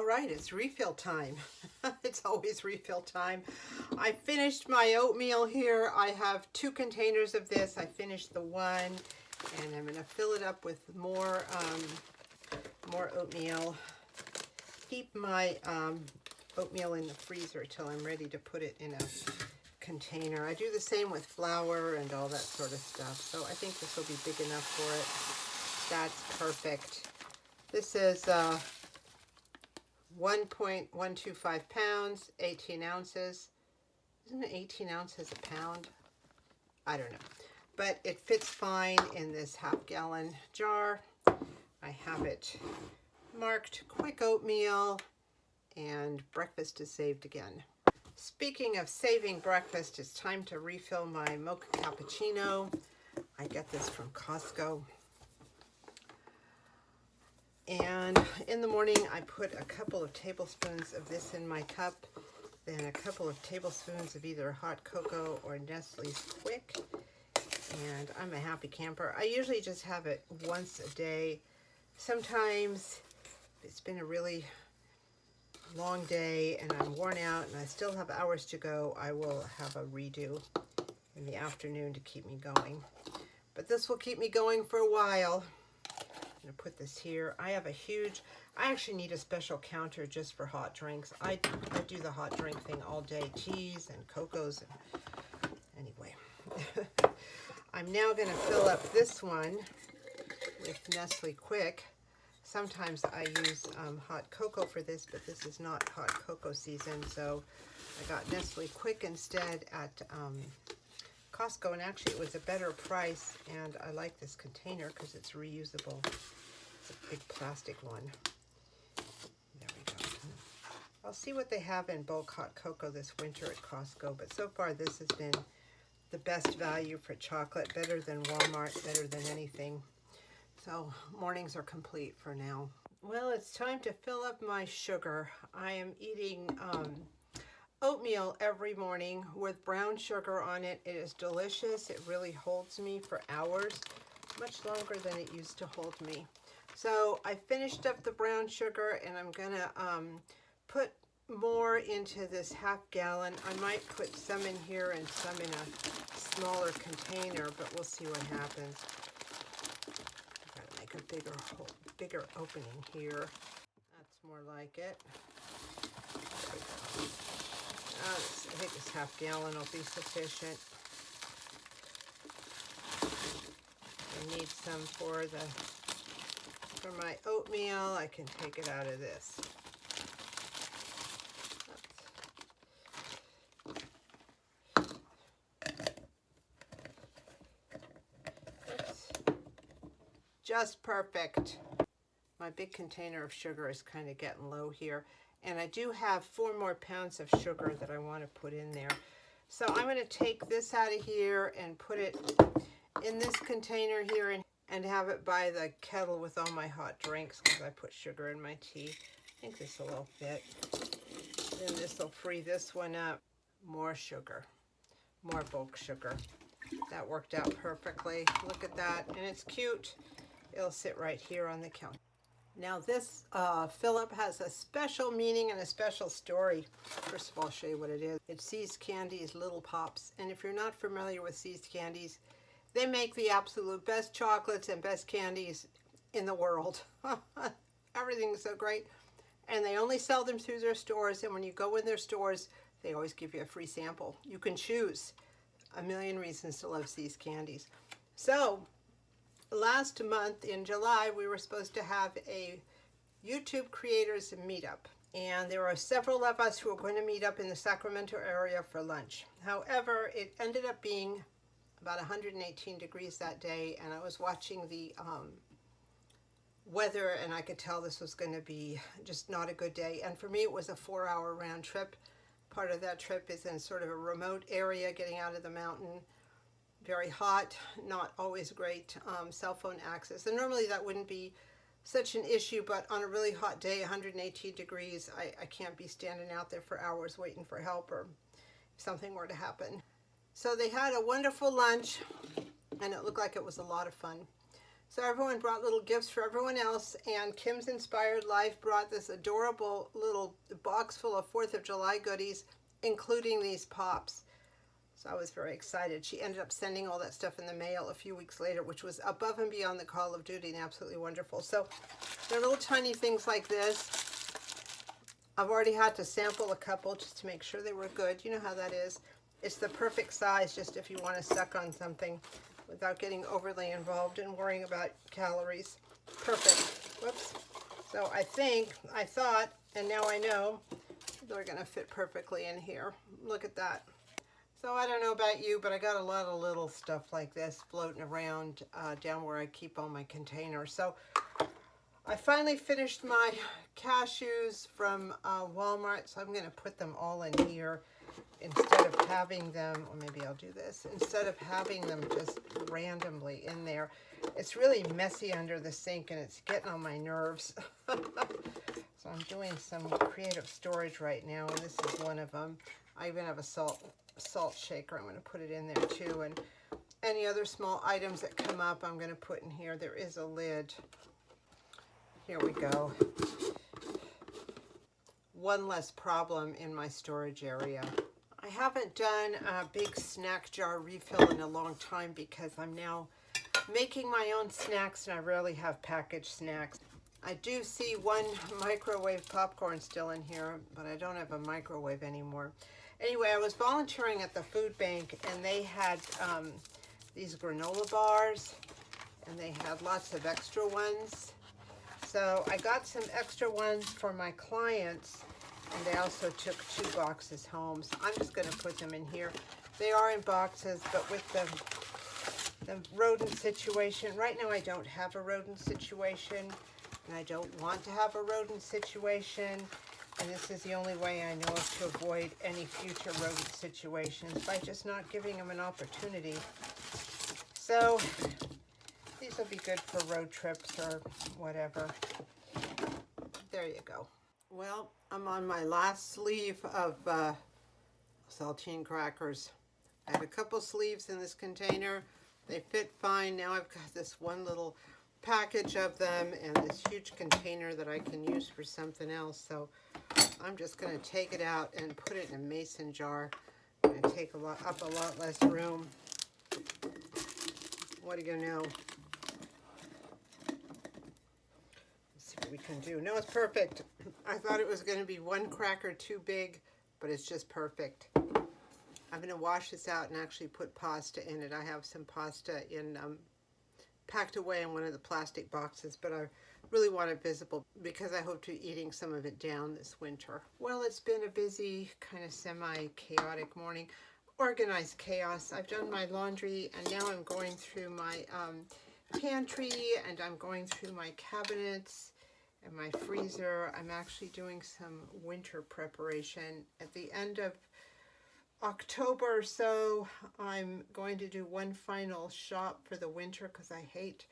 right, it's refill time. It's always refill time. I finished my oatmeal here. I have 2 containers of this. I finished the one, and I'm going to fill it up with more oatmeal. Keep my oatmeal in the freezer till I'm ready to put it in a container. I do the same with flour and all that sort of stuff. So I think this will be big enough for it. That's perfect. This is 1.125 pounds, 18 ounces. Isn't it 18 ounces a pound? I don't know. But it fits fine in this half-gallon jar. I have it marked quick oatmeal, and breakfast is saved again. Speaking of saving breakfast, it's time to refill my mocha cappuccino. I get this from Costco. And in the morning, I put a couple of tablespoons of this in my cup, then a couple of tablespoons of either hot cocoa or Nestle's Quick. And I'm a happy camper. I usually just have it once a day. Sometimes it's been a really long day and I'm worn out and I still have hours to go, I will have a redo in the afternoon to keep me going. But this will keep me going for a while. I'm going to put this here. I actually need a special counter just for hot drinks. I do the hot drink thing all day, teas and cocos. Anyway, I'm now going to fill up this one with Nestle Quick. Sometimes I use hot cocoa for this, but this is not hot cocoa season, so I got Nestle Quick instead at Costco, and actually it was a better price, and I like this container because it's reusable. It's a big plastic one. There we go. I'll see what they have in bulk hot cocoa this winter at Costco, but so far this has been the best value for chocolate, better than Walmart, better than anything. So mornings are complete for now. Well, it's time to fill up my sugar. I am eating oatmeal every morning with brown sugar on it. It is delicious. It really holds me for hours, much longer than it used to hold me. So I finished up the brown sugar and I'm gonna put more into this half-gallon. I might put some in here and some in a smaller container, but we'll see what happens. Gotta make a bigger opening here. That's more like it. I think this half-gallon will be sufficient. I need some for my oatmeal. I can take it out of this. Just perfect. My big container of sugar is kind of getting low here. And I do have 4 more pounds of sugar that I want to put in there. So I'm going to take this out of here and put it in this container here and have it by the kettle with all my hot drinks because I put sugar in my tea. I think this will all fit. Then this will free this one up. More sugar. More bulk sugar. That worked out perfectly. Look at that. And it's cute. It'll sit right here on the counter. Now this fill-up has a special meaning and a special story. First of all, I'll show you what it is. It's See's Candies Little Pops. And if you're not familiar with See's Candies, they make the absolute best chocolates and best candies in the world. Everything's so great. And they only sell them through their stores. And when you go in their stores, they always give you a free sample. You can choose a million reasons to love See's Candies. So last month in July, we were supposed to have a YouTube creators meetup. And there were several of us who were going to meet up in the Sacramento area for lunch. However, it ended up being about 118 degrees that day, and I was watching the weather, and I could tell this was going to be just not a good day. And for me, it was a 4-hour round trip. Part of that trip is in sort of a remote area, getting out of the mountain. Very hot, not always great cell phone access. And normally that wouldn't be such an issue, but on a really hot day, 118 degrees, I can't be standing out there for hours waiting for help or if something were to happen. So they had a wonderful lunch, and it looked like it was a lot of fun. So everyone brought little gifts for everyone else, and Kim's Inspired Life brought this adorable little box full of 4th of July goodies, including these pops. So I was very excited. She ended up sending all that stuff in the mail a few weeks later, which was above and beyond the call of duty and absolutely wonderful. So they're little tiny things like this. I've already had to sample a couple just to make sure they were good. You know how that is. It's the perfect size just if you want to suck on something without getting overly involved and worrying about calories. Perfect. Whoops. So I thought, and now I know, they're going to fit perfectly in here. Look at that. So I don't know about you, but I got a lot of little stuff like this floating around down where I keep all my containers. So I finally finished my cashews from Walmart, so I'm going to put them all in here instead of having them, or maybe I'll do this, instead of having them just randomly in there. It's really messy under the sink and it's getting on my nerves. So I'm doing some creative storage right now, and this is one of them. I even have a salt shaker. I'm going to put it in there too, and any other small items that come up I'm going to put in here. There is a lid. Here we go. One less problem in my storage area. I haven't done a big snack jar refill in a long time because I'm now making my own snacks and I rarely have packaged snacks. I do see one microwave popcorn still in here, but I don't have a microwave anymore. Anyway, I was volunteering at the food bank and they had these granola bars and they had lots of extra ones. So I got some extra ones for my clients, and they also took 2 boxes home. So I'm just going to put them in here. They are in boxes, but with the rodent situation, right now I don't have a rodent situation, and I don't want to have a rodent situation. And this is the only way I know of to avoid any future rodent situations, by just not giving them an opportunity. So these will be good for road trips or whatever. There you go. Well, I'm on my last sleeve of saltine crackers. I had a couple sleeves in this container. They fit fine. Now I've got this one little package of them and this huge container that I can use for something else. So I'm just going to take it out and put it in a mason jar. And take up a lot less room. What are you going to know? What we can do. No, it's perfect. I thought it was going to be one cracker too big, but it's just perfect. I'm going to wash this out and actually put pasta in it. I have some pasta in packed away in one of the plastic boxes, but I really want it visible because I hope to be eating some of it down this winter. Well, it's been a busy, kind of semi-chaotic morning. Organized chaos. I've done my laundry and now I'm going through my pantry and I'm going through my cabinets and my freezer. I'm actually doing some winter preparation. At the end of October or so, I'm going to do one final shop for the winter because I hate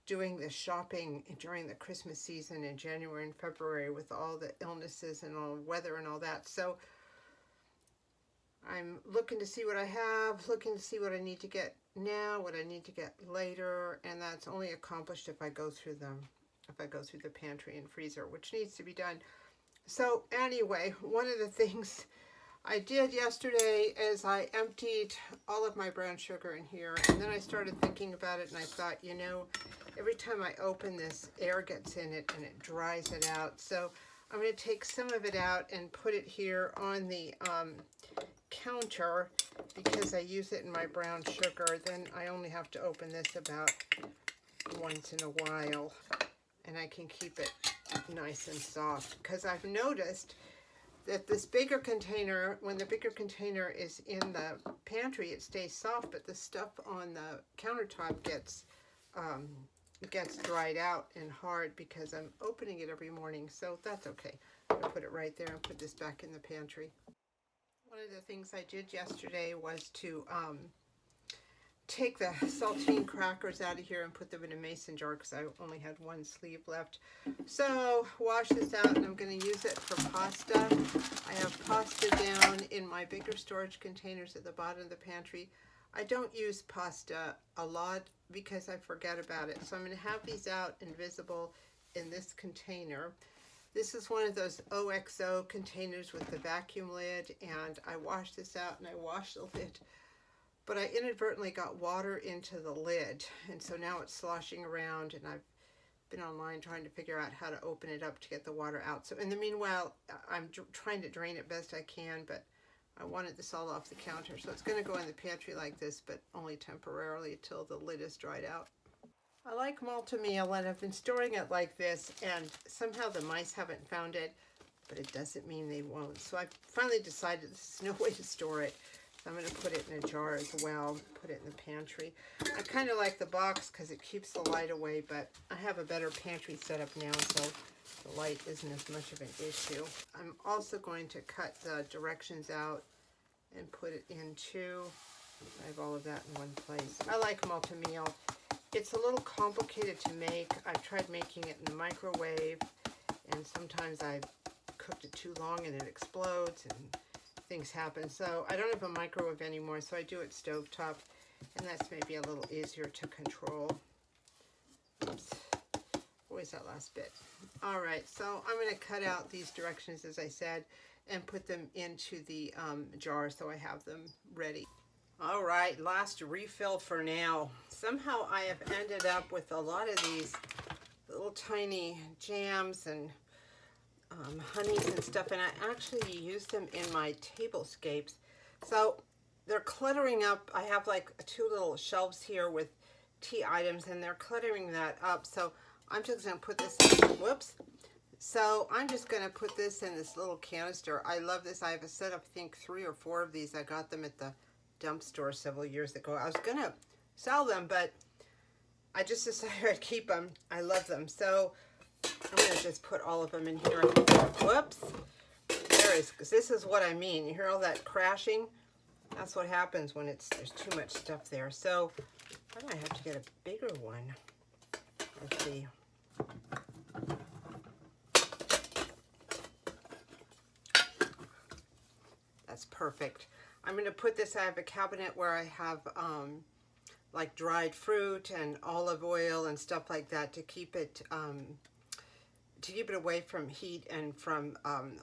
doing the shopping during the Christmas season in January and February with all the illnesses and all weather and all that. So I'm looking to see what I have, looking to see what I need to get now, what I need to get later, and that's only accomplished if I go through them. If I go through the pantry and freezer, which needs to be done. So anyway, one of the things I did yesterday is I emptied all of my brown sugar in here, and then I started thinking about it, and I thought, you know, every time I open this, air gets in it and it dries it out. So I'm going to take some of it out and put it here on the counter because I use it in my brown sugar. Then I only have to open this about once in a while. And I can keep it nice and soft because I've noticed that this bigger container, when the bigger container is in the pantry, it stays soft, but the stuff on the countertop gets dried out and hard because I'm opening it every morning. So that's okay. I'm gonna put it right there and put this back in the pantry. One of the things I did yesterday was to take the saltine crackers out of here and put them in a mason jar because I only had one sleeve left. So wash this out and I'm going to use it for pasta. I have pasta down in my bigger storage containers at the bottom of the pantry. I don't use pasta a lot because I forget about it. So I'm going to have these out invisible in this container. This is one of those OXO containers with the vacuum lid, and I washed this out and I washed the lid, but I inadvertently got water into the lid, and so now it's sloshing around, and I've been online trying to figure out how to open it up to get the water out. So in the meanwhile, I'm trying to drain it best I can, but I wanted this all off the counter. So it's going to go in the pantry like this, but only temporarily until the lid is dried out. I like malt-o-meal, and I've been storing it like this, and somehow the mice haven't found it, but it doesn't mean they won't. So I finally decided this is no way to store it. So I'm going to put it in a jar as well, put it in the pantry. I kind of like the box because it keeps the light away, but I have a better pantry setup now, so the light isn't as much of an issue. I'm also going to cut the directions out and put it into, I have all of that in one place. I like malt-o-meal. It's a little complicated to make. I've tried making it in the microwave, and sometimes I've cooked it too long and it explodes and things happen. So I don't have a microwave anymore, so I do it stovetop, and that's maybe a little easier to control. Oops. Where's that last bit? All right, so I'm going to cut out these directions, as I said, and put them into the jar so I have them ready. All right, last refill for now. Somehow I have ended up with a lot of these little tiny jams and honeys and stuff, and I actually use them in my tablescapes. So they're cluttering up. I have like 2 little shelves here with tea items, and they're cluttering that up. So I'm just going to put this in. Whoops. So I'm just going to put this in this little canister. I love this. I have a set of, I think, 3 or 4 of these. I got them at the dump store several years ago. I was going to sell them, but I just decided I'd keep them. I love them. So I'm going to just put all of them in here. Whoops. This is what I mean. You hear all that crashing? That's what happens when there's too much stuff there. So I might have to get a bigger one. Let's see. That's perfect. I'm going to put this, I have a cabinet where I have like dried fruit and olive oil and stuff like that to keep it away from heat and from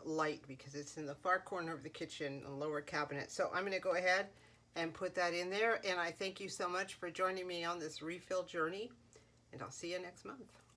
light, because it's in the far corner of the kitchen, the lower cabinet. So I'm going to go ahead and put that in there, and I thank you so much for joining me on this refill journey, and I'll see you next month.